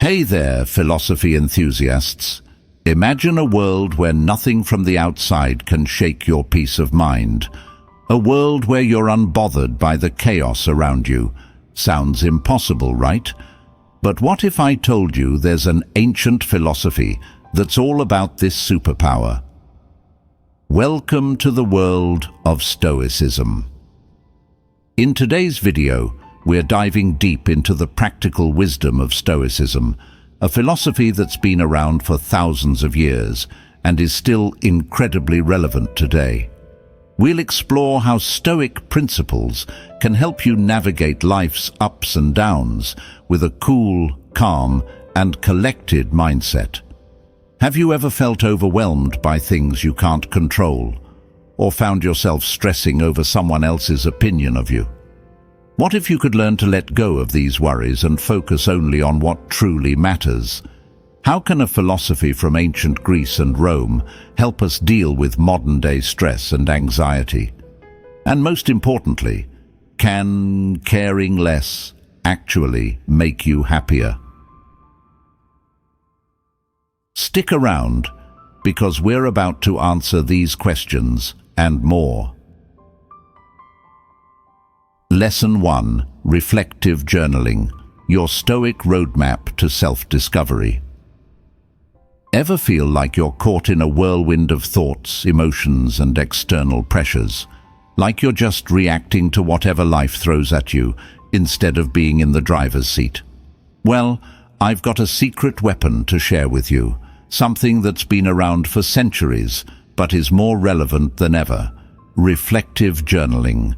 Hey there, philosophy enthusiasts. Imagine a world where nothing from the outside can shake your peace of mind. A world where you're unbothered by the chaos around you. Sounds impossible, right? But what if I told you there's an ancient philosophy that's all about this superpower? Welcome to the world of Stoicism. In today's video, we're diving deep into the practical wisdom of Stoicism, a philosophy that's been around for thousands of years and is still incredibly relevant today. We'll explore how Stoic principles can help you navigate life's ups and downs with a cool, calm, and collected mindset. Have you ever felt overwhelmed by things you can't control, or found yourself stressing over someone else's opinion of you? What if you could learn to let go of these worries and focus only on what truly matters? How can a philosophy from ancient Greece and Rome help us deal with modern-day stress and anxiety? And most importantly, can caring less actually make you happier? Stick around, because we're about to answer these questions and more. Lesson 1. Reflective Journaling, your Stoic roadmap to self-discovery. Ever feel like you're caught in a whirlwind of thoughts, emotions, and external pressures? Like you're just reacting to whatever life throws at you, instead of being in the driver's seat? Well, I've got a secret weapon to share with you, something that's been around for centuries, but is more relevant than ever: reflective journaling.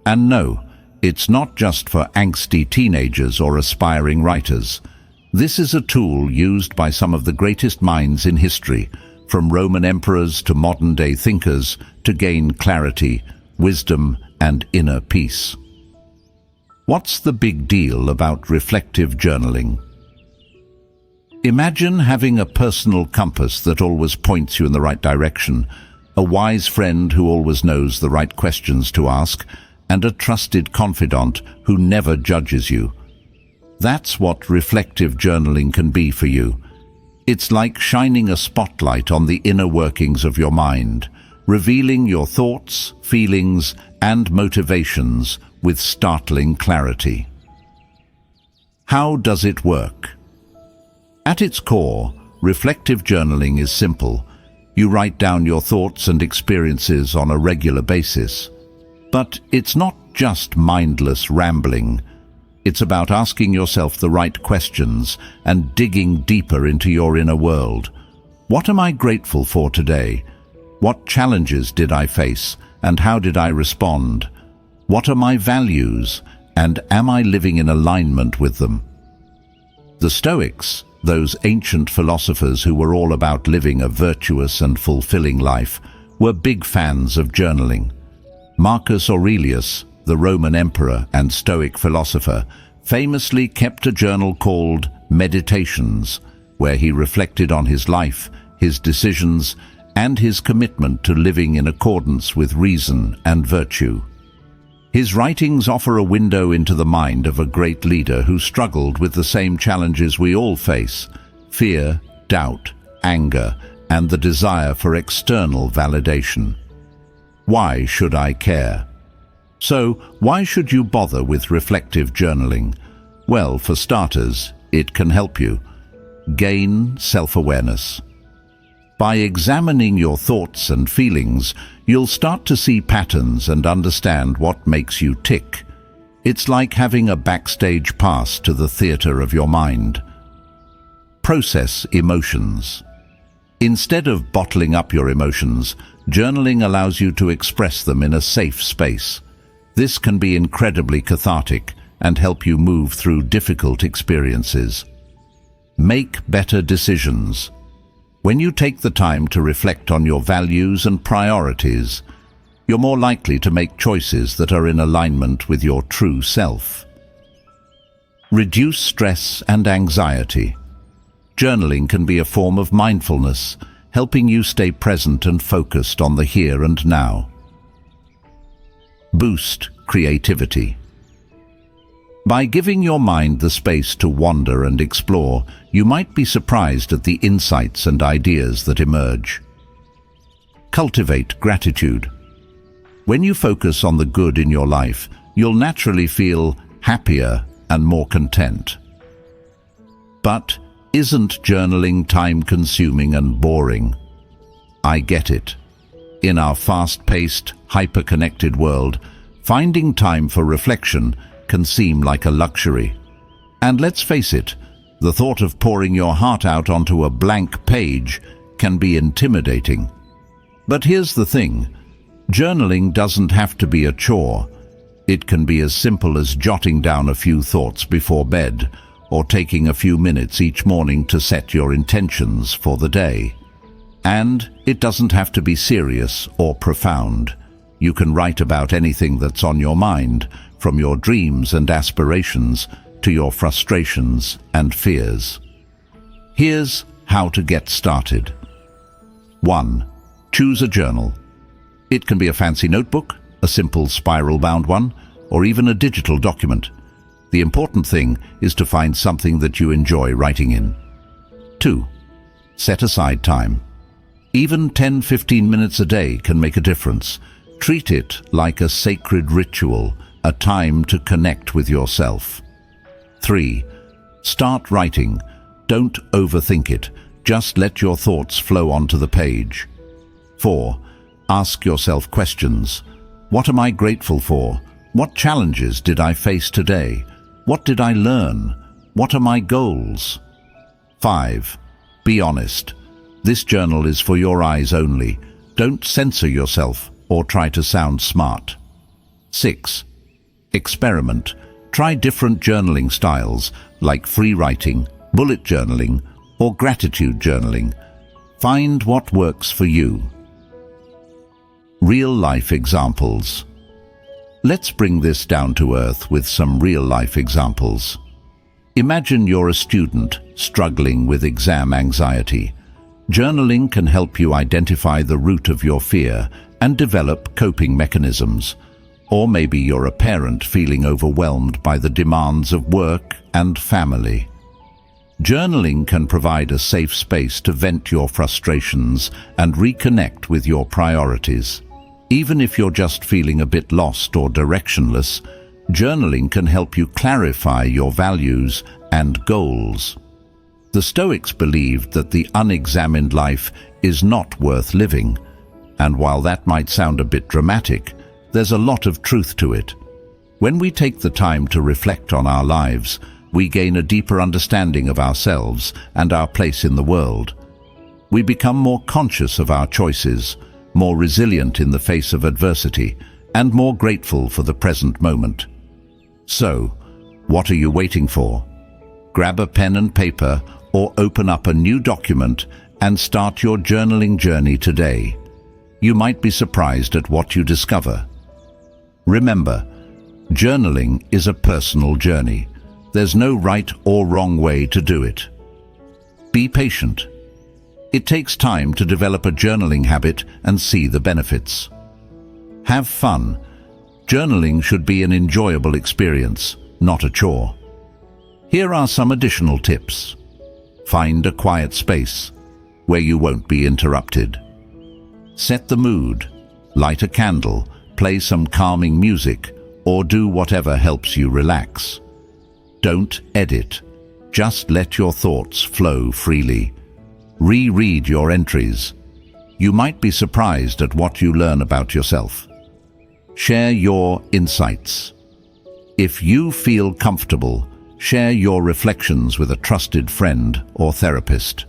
And no, it's not just for angsty teenagers or aspiring writers. This is a tool used by some of the greatest minds in history, from Roman emperors to modern-day thinkers, to gain clarity, wisdom, and inner peace. What's the big deal about reflective journaling? Imagine having a personal compass that always points you in the right direction, a wise friend who always knows the right questions to ask, and a trusted confidant who never judges you. That's what reflective journaling can be for you. It's like shining a spotlight on the inner workings of your mind, revealing your thoughts, feelings, and motivations with startling clarity. How does it work? At its core, reflective journaling is simple. You write down your thoughts and experiences on a regular basis. But it's not just mindless rambling. It's about asking yourself the right questions and digging deeper into your inner world. What am I grateful for today? What challenges did I face, and how did I respond? What are my values, and am I living in alignment with them? The Stoics, those ancient philosophers who were all about living a virtuous and fulfilling life, were big fans of journaling. Marcus Aurelius, the Roman emperor and Stoic philosopher, famously kept a journal called Meditations, where he reflected on his life, his decisions, and his commitment to living in accordance with reason and virtue. His writings offer a window into the mind of a great leader who struggled with the same challenges we all face: fear, doubt, anger, and the desire for external validation. Why should I care? So, why should you bother with reflective journaling? Well, for starters, it can help you gain self-awareness. By examining your thoughts and feelings, you'll start to see patterns and understand what makes you tick. It's like having a backstage pass to the theater of your mind. Process emotions. Instead of bottling up your emotions, journaling allows you to express them in a safe space. This can be incredibly cathartic and help you move through difficult experiences. Make better decisions. When you take the time to reflect on your values and priorities, you're more likely to make choices that are in alignment with your true self. Reduce stress and anxiety. Journaling can be a form of mindfulness, helping you stay present and focused on the here and now. Boost creativity. By giving your mind the space to wander and explore, you might be surprised at the insights and ideas that emerge. Cultivate gratitude. When you focus on the good in your life, you'll naturally feel happier and more content. But isn't journaling time-consuming and boring? I get it. In our fast-paced, hyper-connected world, finding time for reflection can seem like a luxury. And let's face it, the thought of pouring your heart out onto a blank page can be intimidating. But here's the thing. Journaling doesn't have to be a chore. It can be as simple as jotting down a few thoughts before bed, or taking a few minutes each morning to set your intentions for the day. And it doesn't have to be serious or profound. You can write about anything that's on your mind, from your dreams and aspirations to your frustrations and fears. Here's how to get started. 1. Choose a journal. It can be a fancy notebook, a simple spiral-bound one, or even a digital document. The important thing is to find something that you enjoy writing in. 2. Set aside time. Even 10-15 minutes a day can make a difference. Treat it like a sacred ritual, a time to connect with yourself. 3. Start writing. Don't overthink it. Just let your thoughts flow onto the page. 4. Ask yourself questions. What am I grateful for? What challenges did I face today? What did I learn? What are my goals? 5. Be honest. This journal is for your eyes only. Don't censor yourself or try to sound smart. 6. Experiment. Try different journaling styles like free writing, bullet journaling, or gratitude journaling. Find what works for you. Real-life examples. Let's bring this down to earth with some real-life examples. Imagine you're a student struggling with exam anxiety. Journaling can help you identify the root of your fear and develop coping mechanisms. Or maybe you're a parent feeling overwhelmed by the demands of work and family. Journaling can provide a safe space to vent your frustrations and reconnect with your priorities. Even if you're just feeling a bit lost or directionless, journaling can help you clarify your values and goals. The Stoics believed that the unexamined life is not worth living, and while that might sound a bit dramatic, there's a lot of truth to it. When we take the time to reflect on our lives, we gain a deeper understanding of ourselves and our place in the world. We become more conscious of our choices, more resilient in the face of adversity, and more grateful for the present moment. So, what are you waiting for? Grab a pen and paper or open up a new document and start your journaling journey today. You might be surprised at what you discover. Remember, journaling is a personal journey. There's no right or wrong way to do it. Be patient. It takes time to develop a journaling habit and see the benefits. Have fun. Journaling should be an enjoyable experience, not a chore. Here are some additional tips. Find a quiet space where you won't be interrupted. Set the mood. Light a candle, play some calming music, or do whatever helps you relax. Don't edit. Just let your thoughts flow freely. Reread your entries. You might be surprised at what you learn about yourself. Share your insights. If you feel comfortable, share your reflections with a trusted friend or therapist.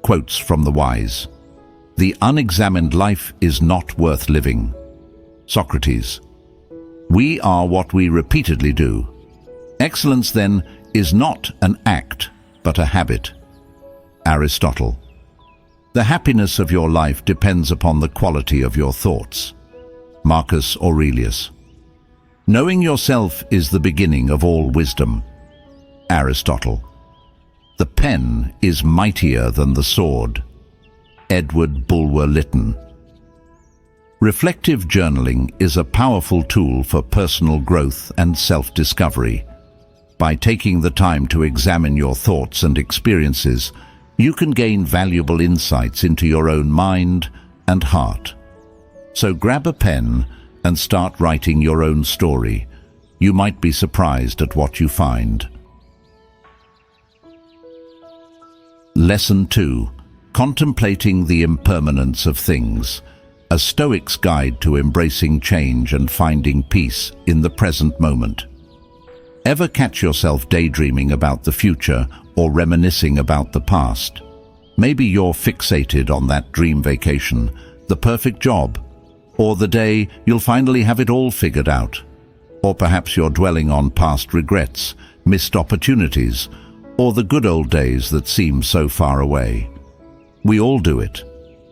Quotes from the wise. The unexamined life is not worth living. Socrates. We are what we repeatedly do. Excellence, then, is not an act, but a habit. Aristotle. The happiness of your life depends upon the quality of your thoughts. Marcus Aurelius. Knowing yourself is the beginning of all wisdom. Aristotle. The pen is mightier than the sword. Edward Bulwer Lytton. Reflective journaling is a powerful tool for personal growth and self-discovery. By taking the time to examine your thoughts and experiences, you can gain valuable insights into your own mind and heart. So grab a pen and start writing your own story. You might be surprised at what you find. Lesson 2. Contemplating the impermanence of things. A Stoic's guide to embracing change and finding peace in the present moment. Ever catch yourself daydreaming about the future or reminiscing about the past? Maybe you're fixated on that dream vacation, the perfect job, or the day you'll finally have it all figured out. Or perhaps you're dwelling on past regrets, missed opportunities, or the good old days that seem so far away. We all do it.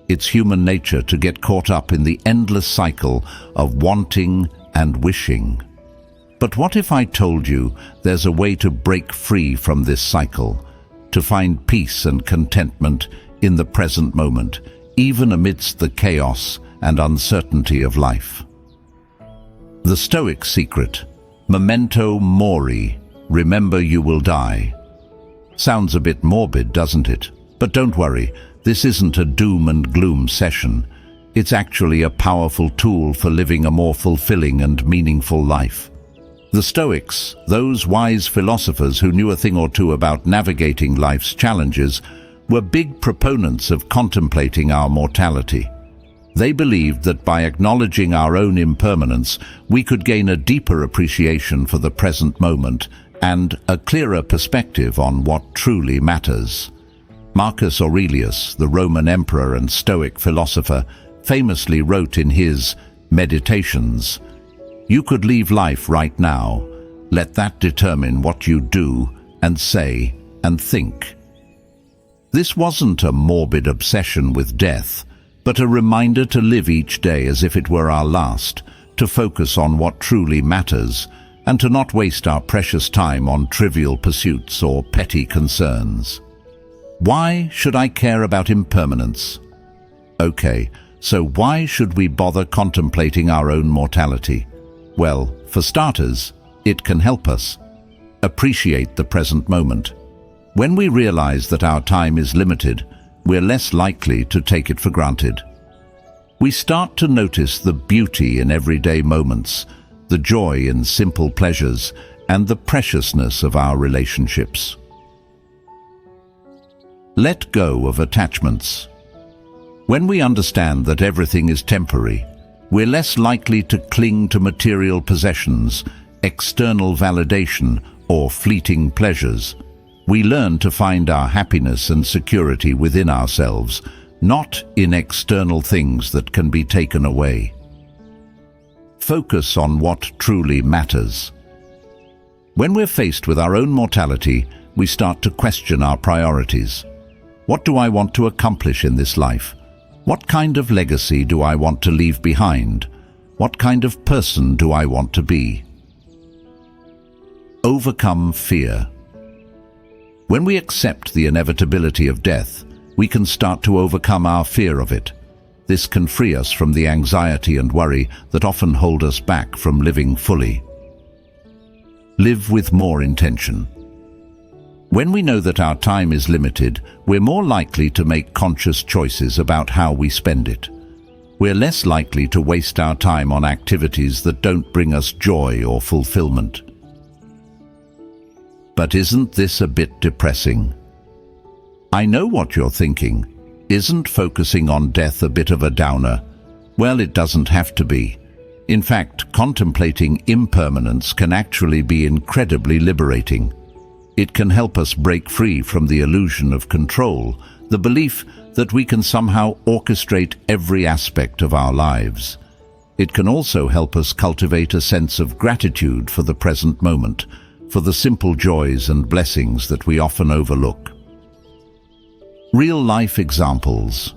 It's human nature to get caught up in the endless cycle of wanting and wishing. But what if I told you there's a way to break free from this cycle, to find peace and contentment in the present moment, even amidst the chaos and uncertainty of life? The Stoic secret, memento mori, remember you will die. Sounds a bit morbid, doesn't it? But don't worry, this isn't a doom and gloom session. It's actually a powerful tool for living a more fulfilling and meaningful life. The Stoics, those wise philosophers who knew a thing or two about navigating life's challenges, were big proponents of contemplating our mortality. They believed that by acknowledging our own impermanence, we could gain a deeper appreciation for the present moment and a clearer perspective on what truly matters. Marcus Aurelius, the Roman emperor and Stoic philosopher, famously wrote in his Meditations, "You could leave life right now. Let that determine what you do and say and think." This wasn't a morbid obsession with death, but a reminder to live each day as if it were our last, to focus on what truly matters, and to not waste our precious time on trivial pursuits or petty concerns. Why should I care about impermanence? Okay, so why should we bother contemplating our own mortality? Well, for starters, it can help us appreciate the present moment. When we realize that our time is limited, we're less likely to take it for granted. We start to notice the beauty in everyday moments, the joy in simple pleasures, and the preciousness of our relationships. Let go of attachments. When we understand that everything is temporary, we're less likely to cling to material possessions, external validation, or fleeting pleasures. We learn to find our happiness and security within ourselves, not in external things that can be taken away. Focus on what truly matters. When we're faced with our own mortality, we start to question our priorities. What do I want to accomplish in this life? What kind of legacy do I want to leave behind? What kind of person do I want to be? Overcome fear. When we accept the inevitability of death, we can start to overcome our fear of it. This can free us from the anxiety and worry that often hold us back from living fully. Live with more intention. When we know that our time is limited, we're more likely to make conscious choices about how we spend it. We're less likely to waste our time on activities that don't bring us joy or fulfillment. But isn't this a bit depressing? I know what you're thinking. Isn't focusing on death a bit of a downer? Well, it doesn't have to be. In fact, contemplating impermanence can actually be incredibly liberating. It can help us break free from the illusion of control, the belief that we can somehow orchestrate every aspect of our lives. It can also help us cultivate a sense of gratitude for the present moment, for the simple joys and blessings that we often overlook. Real-life examples.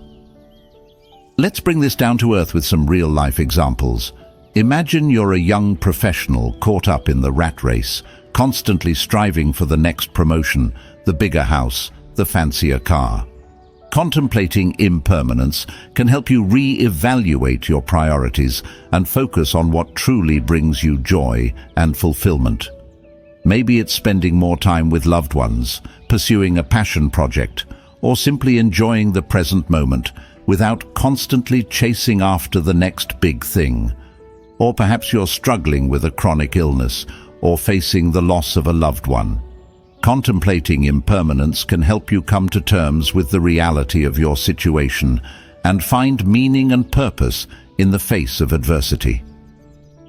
Let's bring this down to earth with some real-life examples. Imagine you're a young professional caught up in the rat race, constantly striving for the next promotion, the bigger house, the fancier car. Contemplating impermanence can help you re-evaluate your priorities and focus on what truly brings you joy and fulfillment. Maybe it's spending more time with loved ones, pursuing a passion project, or simply enjoying the present moment without constantly chasing after the next big thing. Or perhaps you're struggling with a chronic illness or facing the loss of a loved one. Contemplating impermanence can help you come to terms with the reality of your situation and find meaning and purpose in the face of adversity.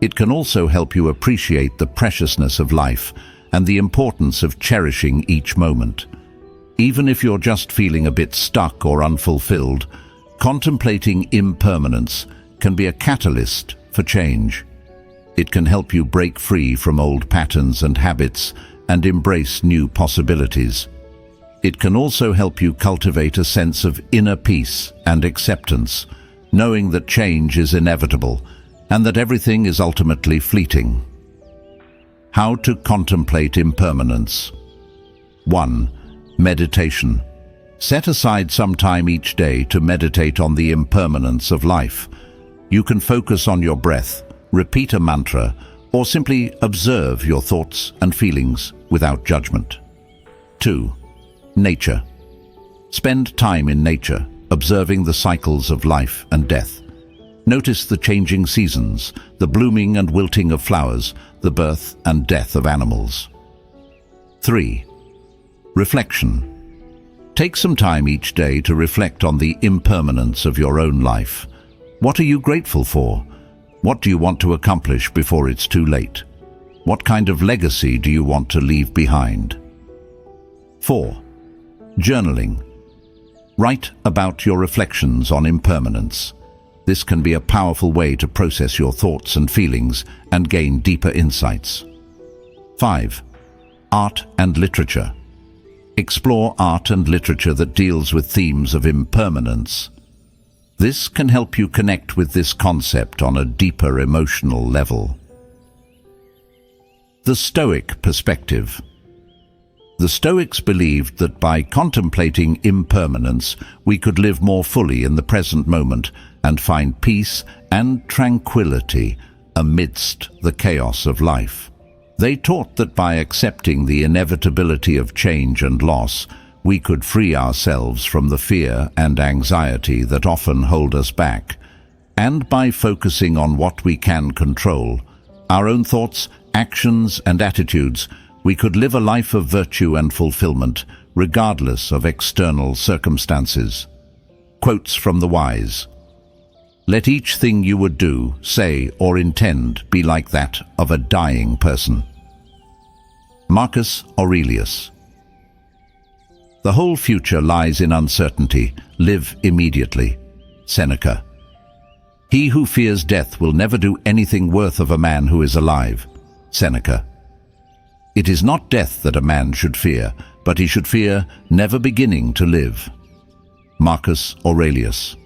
It can also help you appreciate the preciousness of life and the importance of cherishing each moment. Even if you're just feeling a bit stuck or unfulfilled, contemplating impermanence can be a catalyst for change. It can help you break free from old patterns and habits and embrace new possibilities. It can also help you cultivate a sense of inner peace and acceptance, knowing that change is inevitable and that everything is ultimately fleeting. How to contemplate impermanence. 1. Meditation. Set aside some time each day to meditate on the impermanence of life. You can focus on your breath, repeat a mantra, or simply observe your thoughts and feelings without judgment. 2. Nature. Spend time in nature, observing the cycles of life and death. Notice the changing seasons, the blooming and wilting of flowers, the birth and death of animals. 3. Reflection. Take some time each day to reflect on the impermanence of your own life. What are you grateful for? What do you want to accomplish before it's too late? What kind of legacy do you want to leave behind? 4. Journaling. Write about your reflections on impermanence. This can be a powerful way to process your thoughts and feelings and gain deeper insights. 5. Art and literature. Explore art and literature that deals with themes of impermanence. This can help you connect with this concept on a deeper emotional level. The Stoic perspective. The Stoics believed that by contemplating impermanence, we could live more fully in the present moment and find peace and tranquility amidst the chaos of life. They taught that by accepting the inevitability of change and loss, we could free ourselves from the fear and anxiety that often hold us back, and by focusing on what we can control, our own thoughts, actions, and attitudes, we could live a life of virtue and fulfillment, regardless of external circumstances. Quotes from the wise. Let each thing you would do, say, or intend be like that of a dying person. Marcus Aurelius. The whole future lies in uncertainty. Live immediately. Seneca. He who fears death will never do anything worth of a man who is alive. Seneca. It is not death that a man should fear, but he should fear never beginning to live. Marcus Aurelius.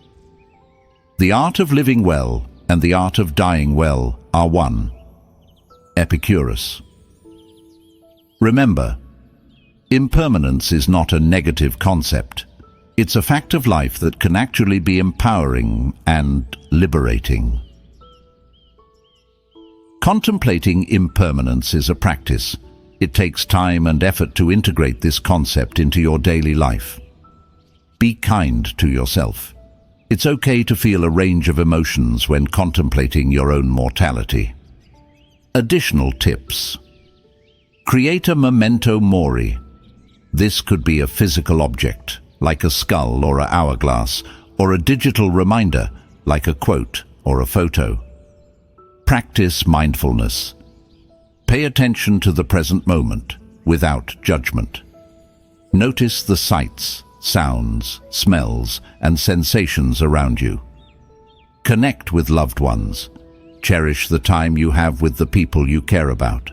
The art of living well and the art of dying well are one. Epictetus. Remember, impermanence is not a negative concept. It's a fact of life that can actually be empowering and liberating. Contemplating impermanence is a practice. It takes time and effort to integrate this concept into your daily life. Be kind to yourself. It's okay to feel a range of emotions when contemplating your own mortality. Additional tips. Create a memento mori. This could be a physical object, like a skull or an hourglass, or a digital reminder, like a quote or a photo. Practice mindfulness. Pay attention to the present moment, without judgment. Notice the sights, sounds, smells, and sensations around you. Connect with loved ones. Cherish the time you have with the people you care about.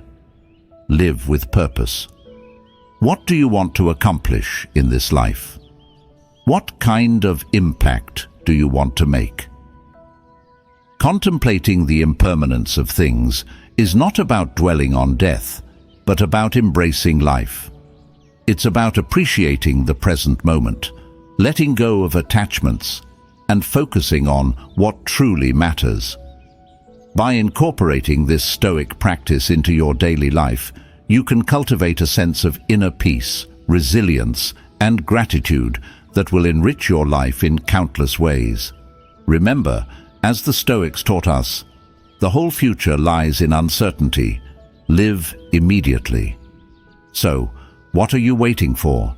Live with purpose. What do you want to accomplish in this life? What kind of impact do you want to make? Contemplating the impermanence of things is not about dwelling on death, but about embracing life. It's about appreciating the present moment, letting go of attachments, and focusing on what truly matters. By incorporating this Stoic practice into your daily life, you can cultivate a sense of inner peace, resilience, and gratitude that will enrich your life in countless ways. Remember, as the Stoics taught us, the whole future lies in uncertainty. Live immediately. So, what are you waiting for?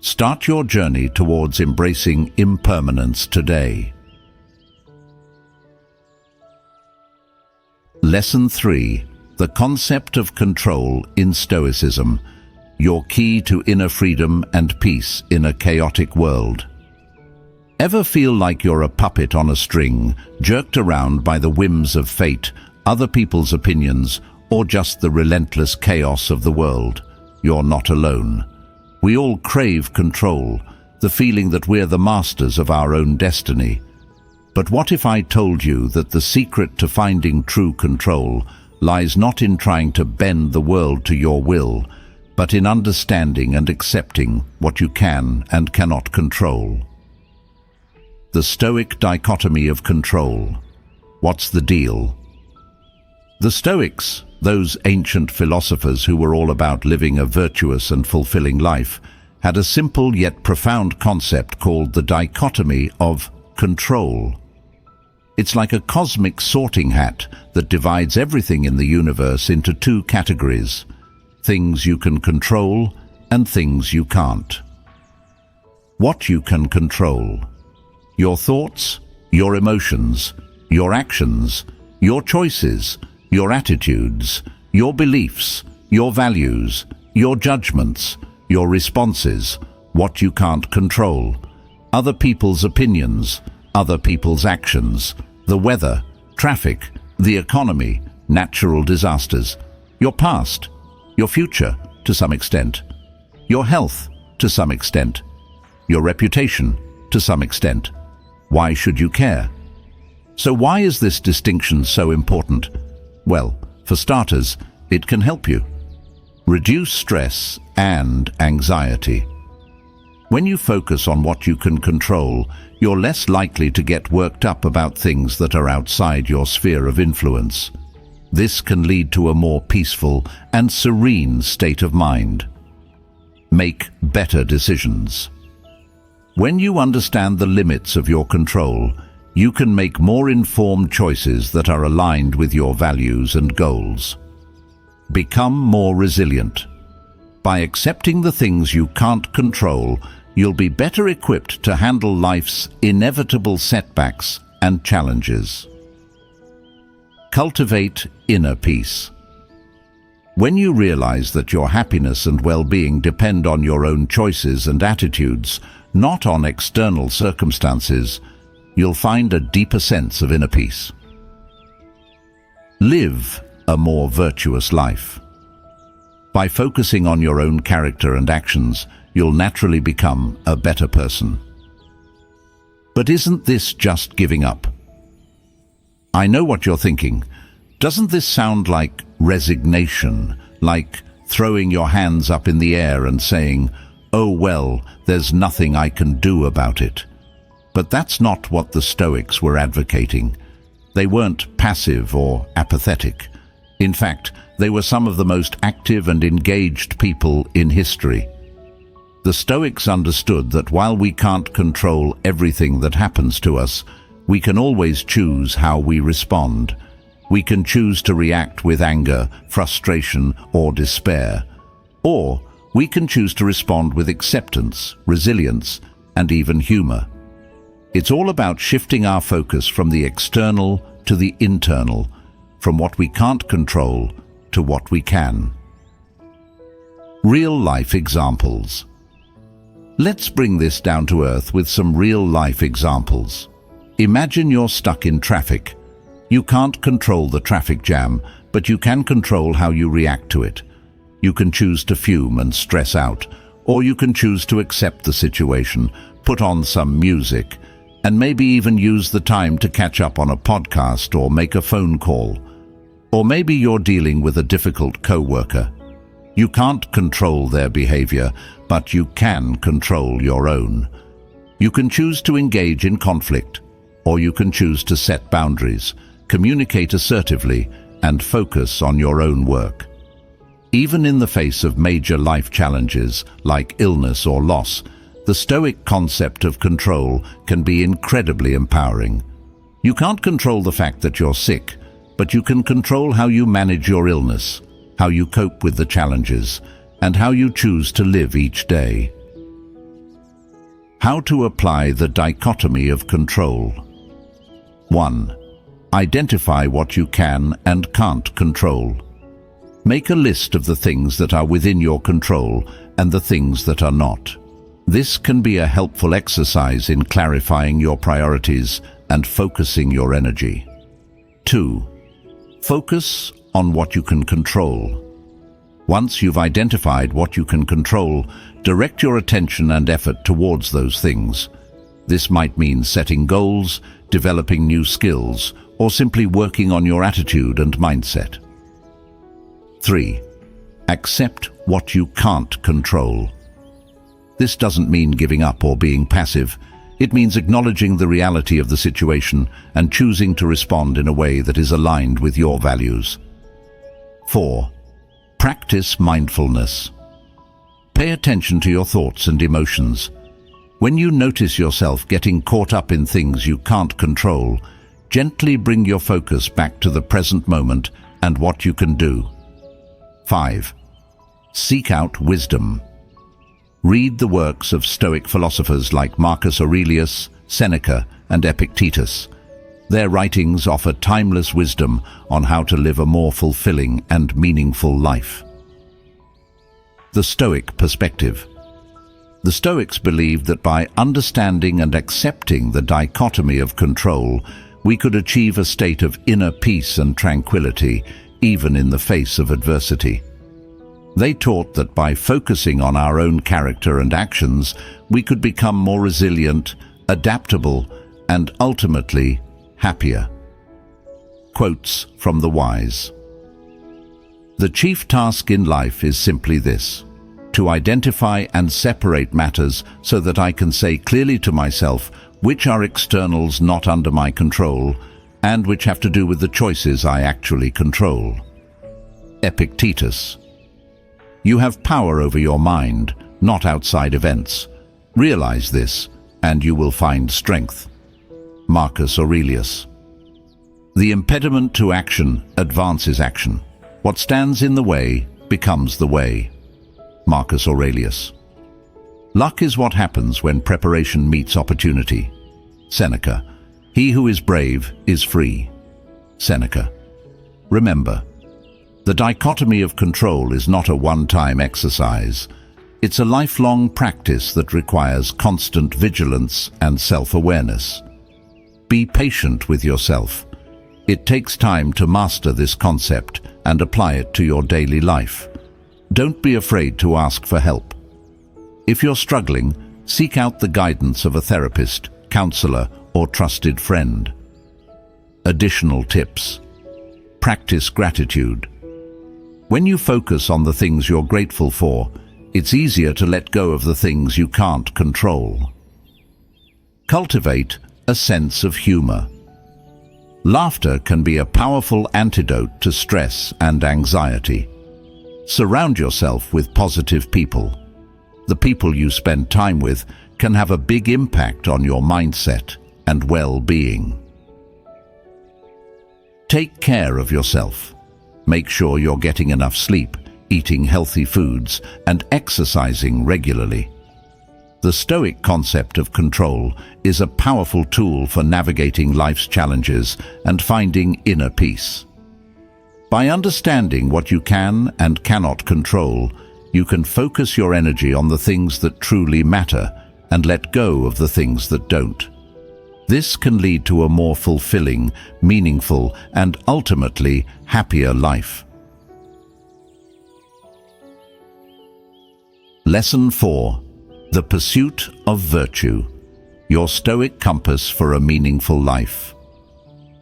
Start your journey towards embracing impermanence today. Lesson 3. The concept of control in Stoicism, your key to inner freedom and peace in a chaotic world. Ever feel like you're a puppet on a string, jerked around by the whims of fate, other people's opinions, or just the relentless chaos of the world? You're not alone. We all crave control, the feeling that we're the masters of our own destiny. But what if I told you that the secret to finding true control lies not in trying to bend the world to your will, but in understanding and accepting what you can and cannot control? The Stoic dichotomy of control. What's the deal? The Stoics, those ancient philosophers who were all about living a virtuous and fulfilling life, had a simple yet profound concept called the dichotomy of control. It's like a cosmic sorting hat that divides everything in the universe into two categories: things you can control and things you can't. What you can control: your thoughts, your emotions, your actions, your choices, your attitudes, your beliefs, your values, your judgments, your responses. What you can't control: other people's opinions, other people's actions, the weather, traffic, the economy, natural disasters, your past, your future to some extent, your health to some extent, your reputation to some extent. Why should you care? So why is this distinction so important? Well, for starters, it can help you reduce stress and anxiety. When you focus on what you can control, you're less likely to get worked up about things that are outside your sphere of influence. This can lead to a more peaceful and serene state of mind. Make better decisions. When you understand the limits of your control, you can make more informed choices that are aligned with your values and goals. Become more resilient. By accepting the things you can't control, you'll be better equipped to handle life's inevitable setbacks and challenges. Cultivate inner peace. When you realize that your happiness and well-being depend on your own choices and attitudes, not on external circumstances, you'll find a deeper sense of inner peace. Live a more virtuous life. By focusing on your own character and actions, you'll naturally become a better person. But isn't this just giving up? I know what you're thinking. Doesn't this sound like resignation, like throwing your hands up in the air and saying, "Oh well, there's nothing I can do about it"? But that's not what the Stoics were advocating. They weren't passive or apathetic. In fact, they were some of the most active and engaged people in history. The Stoics understood that while we can't control everything that happens to us, we can always choose how we respond. We can choose to react with anger, frustration, or despair. Or we can choose to respond with acceptance, resilience, and even humor. It's all about shifting our focus from the external to the internal, from what we can't control to what we can. Real-life examples. Let's bring this down to earth with some real-life examples. Imagine you're stuck in traffic. You can't control the traffic jam, but you can control how you react to it. You can choose to fume and stress out, or you can choose to accept the situation, put on some music, and maybe even use the time to catch up on a podcast or make a phone call. Or maybe you're dealing with a difficult coworker. You can't control their behavior, but you can control your own. You can choose to engage in conflict, or you can choose to set boundaries, communicate assertively, and focus on your own work. Even in the face of major life challenges like illness or loss, the Stoic concept of control can be incredibly empowering. You can't control the fact that you're sick, but you can control how you manage your illness, how you cope with the challenges, and how you choose to live each day. How to apply the dichotomy of control. 1. Identify what you can and can't control. Make a list of the things that are within your control and the things that are not. This can be a helpful exercise in clarifying your priorities and focusing your energy. 2. Focus on what you can control. Once you've identified what you can control, direct your attention and effort towards those things. This might mean setting goals, developing new skills, or simply working on your attitude and mindset. 3. Accept what you can't control. This doesn't mean giving up or being passive. It means acknowledging the reality of the situation and choosing to respond in a way that is aligned with your values. 4. Practice mindfulness. Pay attention to your thoughts and emotions. When you notice yourself getting caught up in things you can't control, gently bring your focus back to the present moment and what you can do. 5. Seek out wisdom. Read the works of Stoic philosophers like Marcus Aurelius, Seneca, and Epictetus. Their writings offer timeless wisdom on how to live a more fulfilling and meaningful life. The Stoic perspective. The Stoics believed that by understanding and accepting the dichotomy of control, we could achieve a state of inner peace and tranquility, even in the face of adversity. They taught that by focusing on our own character and actions, we could become more resilient, adaptable, and ultimately happier. Quotes from the wise. The chief task in life is simply this: to identify and separate matters so that I can say clearly to myself which are externals not under my control and which have to do with the choices I actually control. Epictetus. You have power over your mind, not outside events. Realize this, and you will find strength. Marcus Aurelius. The impediment to action advances action. What stands in the way becomes the way. Marcus Aurelius. Luck is what happens when preparation meets opportunity. Seneca. He who is brave is free. Seneca. Remember, the dichotomy of control is not a one-time exercise. It's a lifelong practice that requires constant vigilance and self-awareness. Be patient with yourself. It takes time to master this concept and apply it to your daily life. Don't be afraid to ask for help. If you're struggling, seek out the guidance of a therapist, counselor, or trusted friend. Additional tips. Practice gratitude. When you focus on the things you're grateful for, it's easier to let go of the things you can't control. Cultivate a sense of humor. Laughter can be a powerful antidote to stress and anxiety. Surround yourself with positive people. The people you spend time with can have a big impact on your mindset and well-being. Take care of yourself. Make sure you're getting enough sleep, eating healthy foods, and exercising regularly. The Stoic concept of control is a powerful tool for navigating life's challenges and finding inner peace. By understanding what you can and cannot control, you can focus your energy on the things that truly matter and let go of the things that don't. This can lead to a more fulfilling, meaningful, and ultimately happier life. Lesson 4. The Pursuit of Virtue. Your Stoic compass for a meaningful life.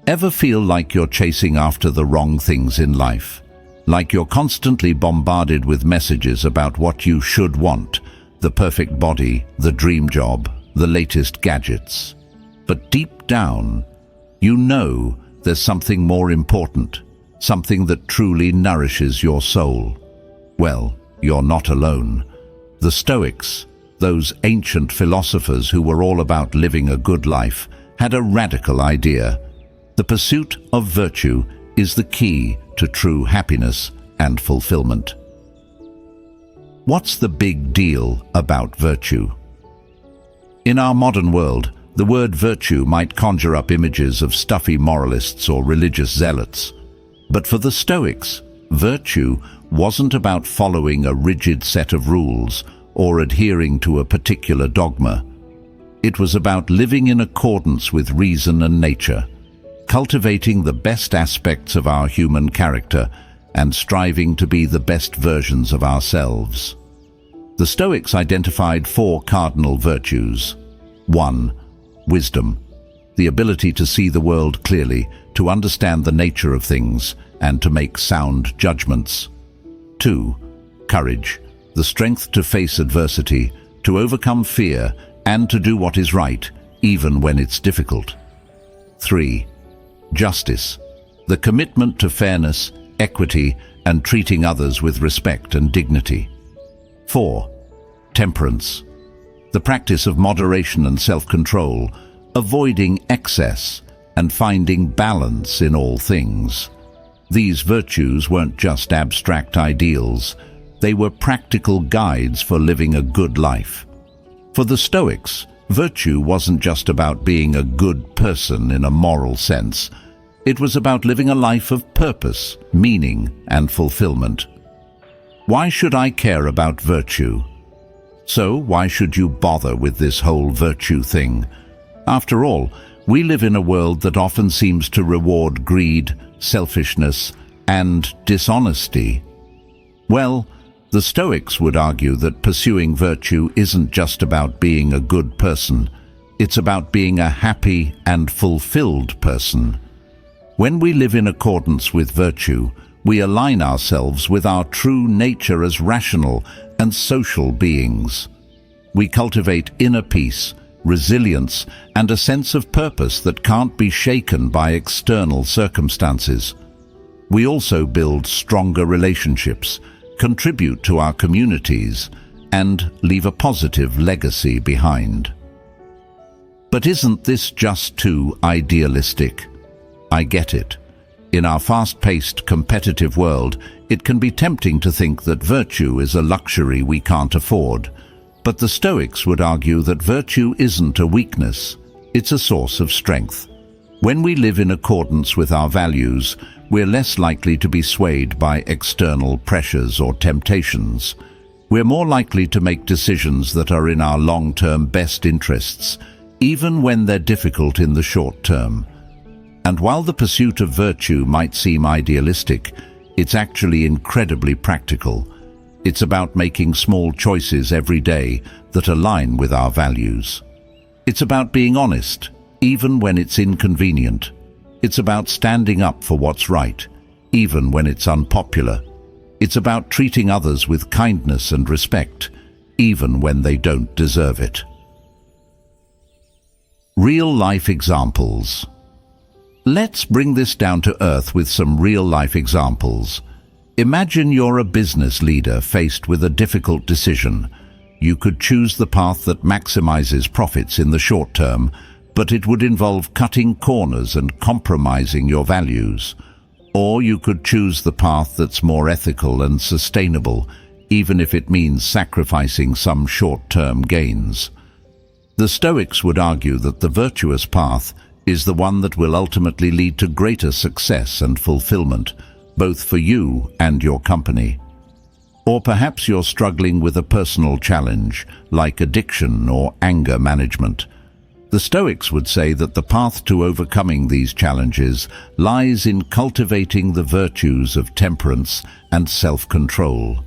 Ever feel like you're chasing after the wrong things in life? Like you're constantly bombarded with messages about what you should want, the perfect body, the dream job, the latest gadgets. But deep down, you know there's something more important, something that truly nourishes your soul. Well, you're not alone. The Stoics, those ancient philosophers who were all about living a good life, had a radical idea. The pursuit of virtue is the key to true happiness and fulfillment. What's the big deal about virtue? In our modern world, the word virtue might conjure up images of stuffy moralists or religious zealots. But for the Stoics, virtue wasn't about following a rigid set of rules or adhering to a particular dogma. It was about living in accordance with reason and nature, cultivating the best aspects of our human character and striving to be the best versions of ourselves. The Stoics identified 4 cardinal virtues. 1. Wisdom, the ability to see the world clearly, to understand the nature of things, and to make sound judgments. 2. Courage, the strength to face adversity, to overcome fear, and to do what is right, even when it's difficult. 3. Justice, the commitment to fairness, equity, and treating others with respect and dignity. 4. Temperance, the practice of moderation and self-control, avoiding excess and finding balance in all things. These virtues weren't just abstract ideals, they were practical guides for living a good life. For the Stoics, virtue wasn't just about being a good person in a moral sense. It was about living a life of purpose, meaning, and fulfillment. Why should I care about virtue? So why should you bother with this whole virtue thing? After all, we live in a world that often seems to reward greed, selfishness, and dishonesty. Well, the Stoics would argue that pursuing virtue isn't just about being a good person. It's about being a happy and fulfilled person. When we live in accordance with virtue, we align ourselves with our true nature as rational and social beings. We cultivate inner peace, resilience, and a sense of purpose that can't be shaken by external circumstances. We also build stronger relationships, contribute to our communities, and leave a positive legacy behind. But isn't this just too idealistic? I get it. In our fast-paced, competitive world, it can be tempting to think that virtue is a luxury we can't afford. But the Stoics would argue that virtue isn't a weakness, it's a source of strength. When we live in accordance with our values, we're less likely to be swayed by external pressures or temptations. We're more likely to make decisions that are in our long-term best interests, even when they're difficult in the short term. And while the pursuit of virtue might seem idealistic, it's actually incredibly practical. It's about making small choices every day that align with our values. It's about being honest, even when it's inconvenient. It's about standing up for what's right, even when it's unpopular. It's about treating others with kindness and respect, even when they don't deserve it. Real-life examples. Let's bring this down to earth with some real-life examples. Imagine you're a business leader faced with a difficult decision. You could choose the path that maximizes profits in the short term, but it would involve cutting corners and compromising your values. Or you could choose the path that's more ethical and sustainable, even if it means sacrificing some short-term gains. The Stoics would argue that the virtuous path is the one that will ultimately lead to greater success and fulfillment, both for you and your company. Or perhaps you're struggling with a personal challenge, like addiction or anger management. The Stoics would say that the path to overcoming these challenges lies in cultivating the virtues of temperance and self-control.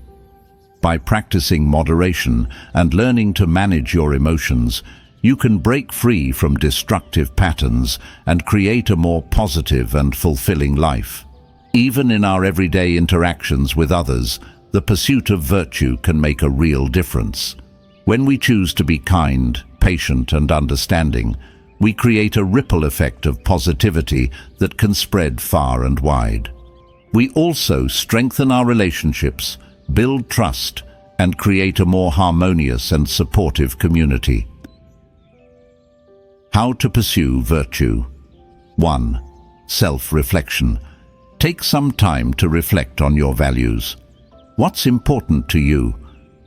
By practicing moderation and learning to manage your emotions, you can break free from destructive patterns and create a more positive and fulfilling life. Even in our everyday interactions with others, the pursuit of virtue can make a real difference. When we choose to be kind, patient, and understanding, we create a ripple effect of positivity that can spread far and wide. We also strengthen our relationships, build trust, and create a more harmonious and supportive community. How to pursue virtue. 1. Self-reflection. Take some time to reflect on your values. What's important to you?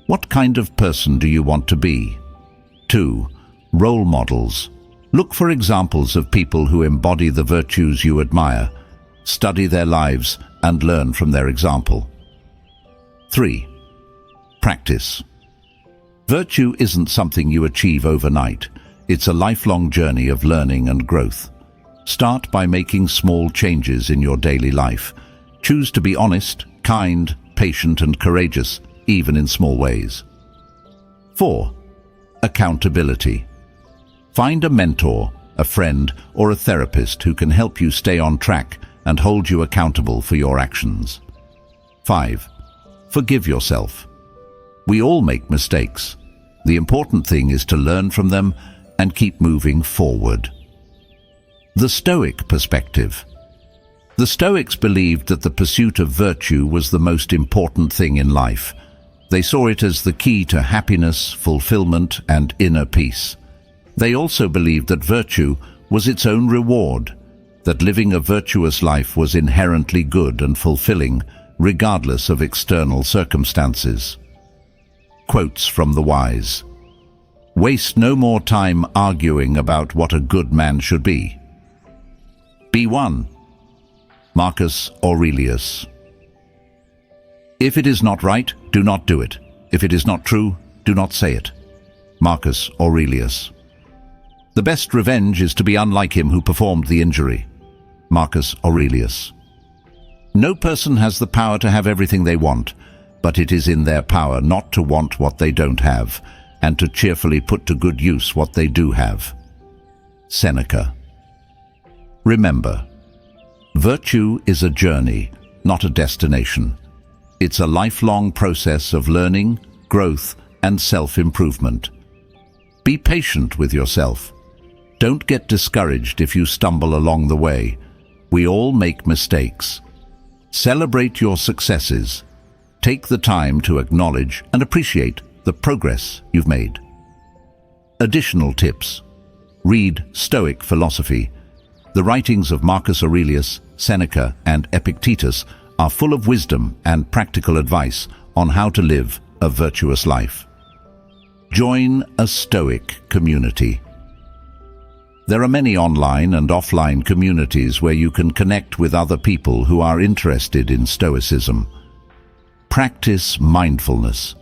What kind of person do you want to be? 2. Role models. Look for examples of people who embody the virtues you admire. Study their lives and learn from their example. 3. Practice. Virtue isn't something you achieve overnight. It's a lifelong journey of learning and growth. Start by making small changes in your daily life. Choose to be honest, kind, patient, and courageous, even in small ways. 4. Accountability. Find a mentor, a friend, or a therapist who can help you stay on track and hold you accountable for your actions. 5. Forgive yourself. We all make mistakes. The important thing is to learn from them and keep moving forward. The Stoic perspective. The Stoics believed that the pursuit of virtue was the most important thing in life. They saw it as the key to happiness, fulfillment, and inner peace. They also believed that virtue was its own reward, that living a virtuous life was inherently good and fulfilling, regardless of external circumstances. Quotes from the wise. Waste no more time arguing about what a good man should be. Be one. Marcus Aurelius. If it is not right, do not do it. If it is not true, do not say it. Marcus Aurelius. The best revenge is to be unlike him who performed the injury. Marcus Aurelius. No person has the power to have everything they want, but it is in their power not to want what they don't have, and to cheerfully put to good use what they do have. Seneca. Remember, virtue is a journey, not a destination. It's a lifelong process of learning, growth, and self-improvement. Be patient with yourself. Don't get discouraged if you stumble along the way. We all make mistakes. Celebrate your successes. Take the time to acknowledge and appreciate the progress you've made. Additional tips. Read Stoic philosophy. The writings of Marcus Aurelius, Seneca, and Epictetus are full of wisdom and practical advice on how to live a virtuous life. Join a Stoic community. There are many online and offline communities where you can connect with other people who are interested in Stoicism. Practice mindfulness.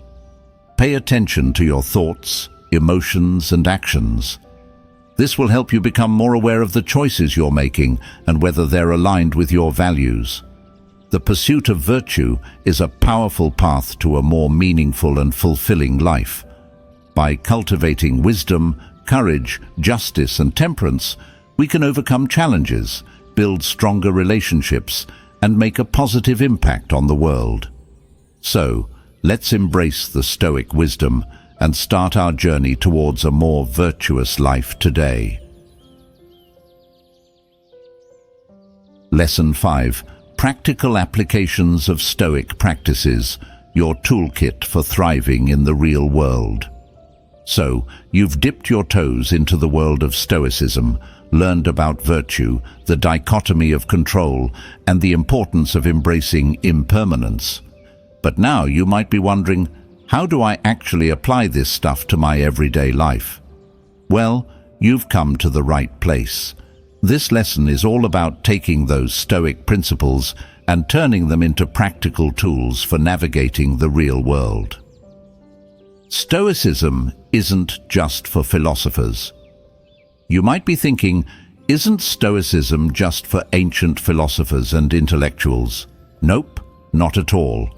Pay attention to your thoughts, emotions, and actions. This will help you become more aware of the choices you're making and whether they're aligned with your values. The pursuit of virtue is a powerful path to a more meaningful and fulfilling life. By cultivating wisdom, courage, justice, and temperance, we can overcome challenges, build stronger relationships, and make a positive impact on the world. So, let's embrace the Stoic wisdom and start our journey towards a more virtuous life today. Lesson 5. Practical applications of Stoic practices, your toolkit for thriving in the real world. So, you've dipped your toes into the world of Stoicism, learned about virtue, the dichotomy of control, and the importance of embracing impermanence. But now you might be wondering, how do I actually apply this stuff to my everyday life? Well, you've come to the right place. This lesson is all about taking those Stoic principles and turning them into practical tools for navigating the real world. Stoicism isn't just for philosophers. You might be thinking, isn't Stoicism just for ancient philosophers and intellectuals? Nope, not at all.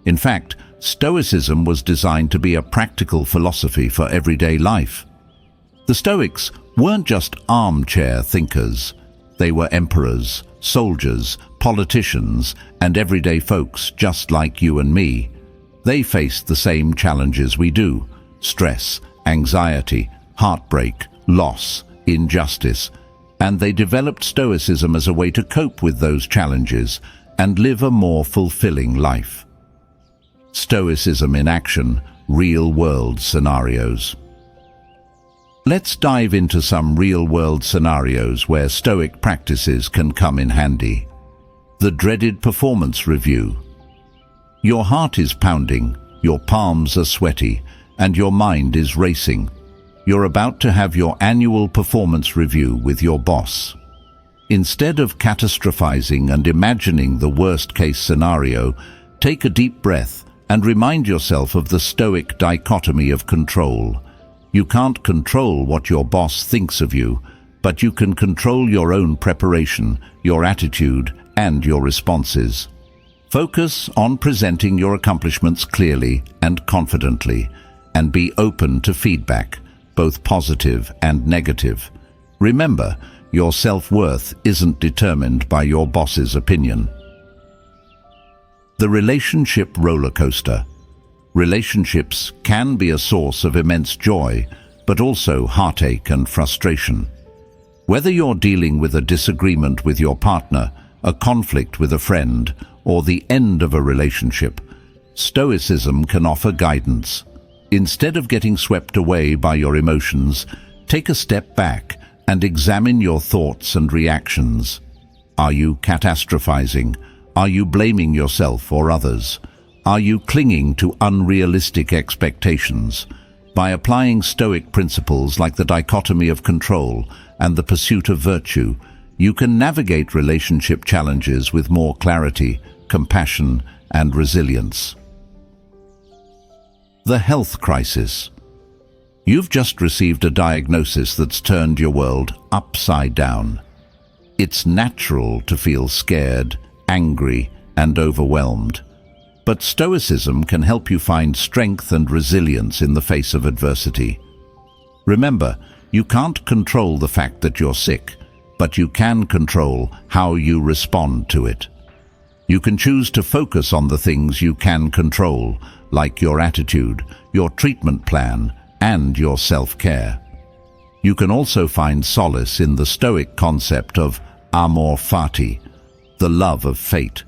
In fact, Stoicism was designed to be a practical philosophy for everyday life. The Stoics weren't just armchair thinkers. They were emperors, soldiers, politicians, and everyday folks just like you and me. They faced the same challenges we do: stress, anxiety, heartbreak, loss, injustice, and they developed Stoicism as a way to cope with those challenges and live a more fulfilling life. Stoicism in action, real-world scenarios. Let's dive into some real-world scenarios where Stoic practices can come in handy. The dreaded performance review. Your heart is pounding, your palms are sweaty, and your mind is racing. You're about to have your annual performance review with your boss. Instead of catastrophizing and imagining the worst-case scenario, take a deep breath and remind yourself of the Stoic dichotomy of control. You can't control what your boss thinks of you, but you can control your own preparation, your attitude, and your responses. Focus on presenting your accomplishments clearly and confidently, and be open to feedback, both positive and negative. Remember, your self-worth isn't determined by your boss's opinion. The relationship roller coaster. Relationships can be a source of immense joy, but also heartache and frustration. Whether you're dealing with a disagreement with your partner, a conflict with a friend, or the end of a relationship, Stoicism can offer guidance. Instead of getting swept away by your emotions, take a step back and examine your thoughts and reactions. Are you catastrophizing? Are you blaming yourself or others? Are you clinging to unrealistic expectations? By applying Stoic principles like the dichotomy of control and the pursuit of virtue, you can navigate relationship challenges with more clarity, compassion, and resilience. The health crisis. You've just received a diagnosis that's turned your world upside down. It's natural to feel scared, angry, and overwhelmed. But Stoicism can help you find strength and resilience in the face of adversity. Remember, you can't control the fact that you're sick, but you can control how you respond to it. You can choose to focus on the things you can control, like your attitude, your treatment plan, and your self-care. You can also find solace in the Stoic concept of amor fati, the love of fate.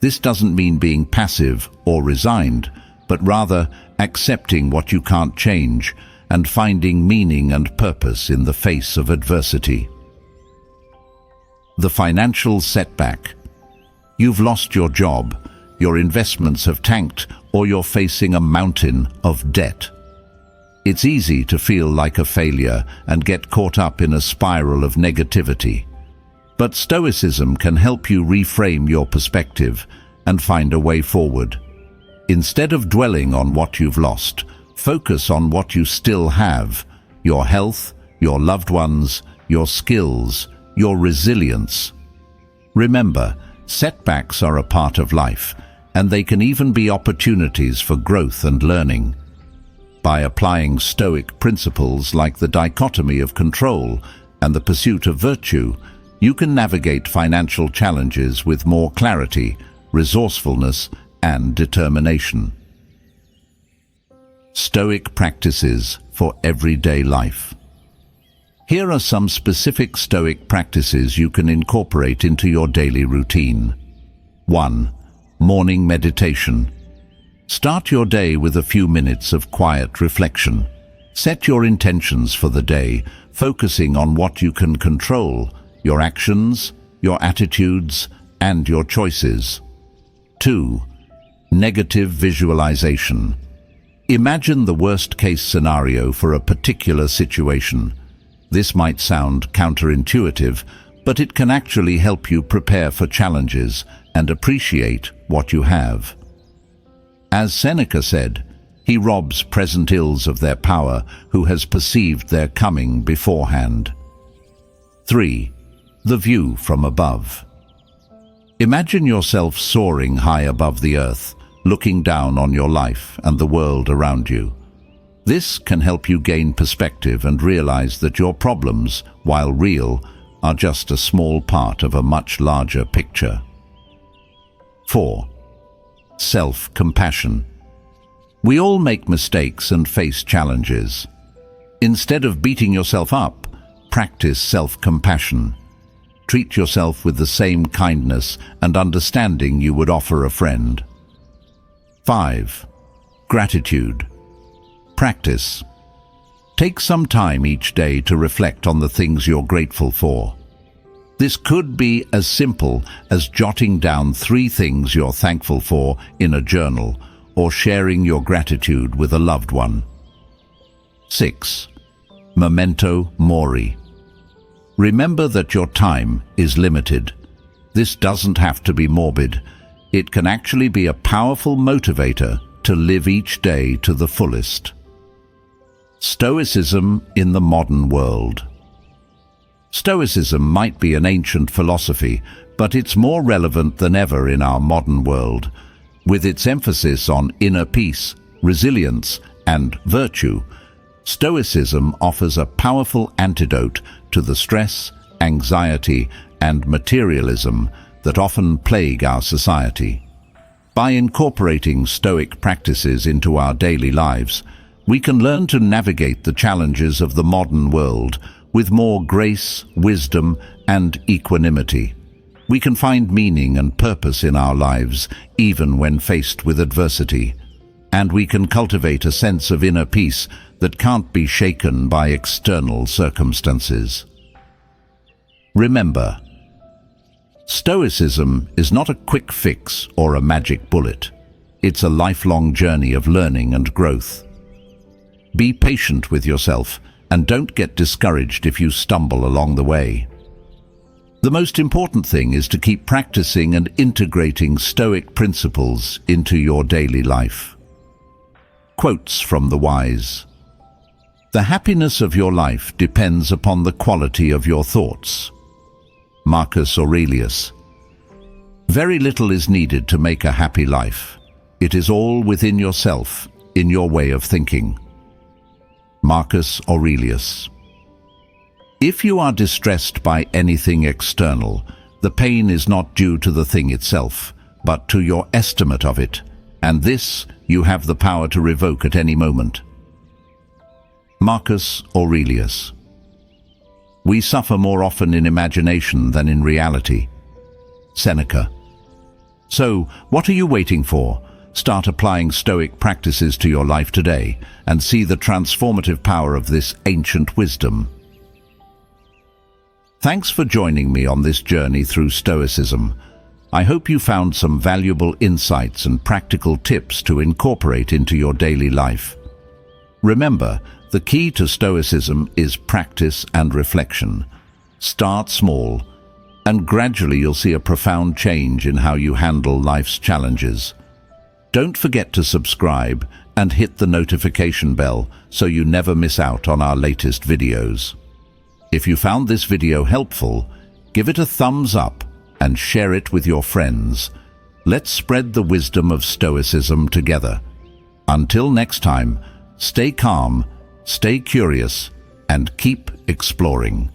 This doesn't mean being passive or resigned, but rather accepting what you can't change and finding meaning and purpose in the face of adversity. The financial setback. You've lost your job, your investments have tanked, or you're facing a mountain of debt. It's easy to feel like a failure and get caught up in a spiral of negativity. But Stoicism can help you reframe your perspective and find a way forward. Instead of dwelling on what you've lost, focus on what you still have: your health, your loved ones, your skills, your resilience. Remember, setbacks are a part of life, and they can even be opportunities for growth and learning. By applying Stoic principles like the dichotomy of control and the pursuit of virtue, you can navigate financial challenges with more clarity, resourcefulness, and determination. Stoic practices for everyday life. Here are some specific Stoic practices you can incorporate into your daily routine. 1. Morning meditation. Start your day with a few minutes of quiet reflection. Set your intentions for the day, focusing on what you can control: your actions, your attitudes, and your choices. 2. Negative visualization. Imagine the worst-case scenario for a particular situation. This might sound counterintuitive, but it can actually help you prepare for challenges and appreciate what you have. As Seneca said, "He robs present ills of their power who has perceived their coming beforehand." 3. The view from above. Imagine yourself soaring high above the earth, looking down on your life and the world around you. This can help you gain perspective and realize that your problems, while real, are just a small part of a much larger picture. 4. Self-compassion. We all make mistakes and face challenges. Instead of beating yourself up, practice self-compassion. Treat yourself with the same kindness and understanding you would offer a friend. 5. Gratitude. Practice. Take some time each day to reflect on the things you're grateful for. This could be as simple as jotting down 3 things you're thankful for in a journal or sharing your gratitude with a loved one. 6. Memento mori. Remember that your time is limited. This doesn't have to be morbid. It can actually be a powerful motivator to live each day to the fullest. Stoicism in the modern world. Stoicism might be an ancient philosophy, but it's more relevant than ever in our modern world. With its emphasis on inner peace, resilience, and virtue, Stoicism offers a powerful antidote to the stress, anxiety, and materialism that often plague our society. By incorporating Stoic practices into our daily lives, we can learn to navigate the challenges of the modern world with more grace, wisdom, and equanimity. We can find meaning and purpose in our lives even when faced with adversity, and we can cultivate a sense of inner peace that can't be shaken by external circumstances. Remember, Stoicism is not a quick fix or a magic bullet. It's a lifelong journey of learning and growth. Be patient with yourself and don't get discouraged if you stumble along the way. The most important thing is to keep practicing and integrating Stoic principles into your daily life. Quotes from the wise. The happiness of your life depends upon the quality of your thoughts. Marcus Aurelius. Very little is needed to make a happy life. It is all within yourself, in your way of thinking. Marcus Aurelius. If you are distressed by anything external, the pain is not due to the thing itself, but to your estimate of it, and this you have the power to revoke at any moment. Marcus Aurelius. We suffer more often in imagination than in reality. Seneca. So, what are you waiting for? Start applying Stoic practices to your life today and see the transformative power of this ancient wisdom. Thanks for joining me on this journey through Stoicism. I hope you found some valuable insights and practical tips to incorporate into your daily life. Remember, the key to Stoicism is practice and reflection. Start small, and gradually you'll see a profound change in how you handle life's challenges. Don't forget to subscribe and hit the notification bell so you never miss out on our latest videos. If you found this video helpful, give it a thumbs up and share it with your friends. Let's spread the wisdom of Stoicism together. Until next time, stay calm, stay curious, and keep exploring.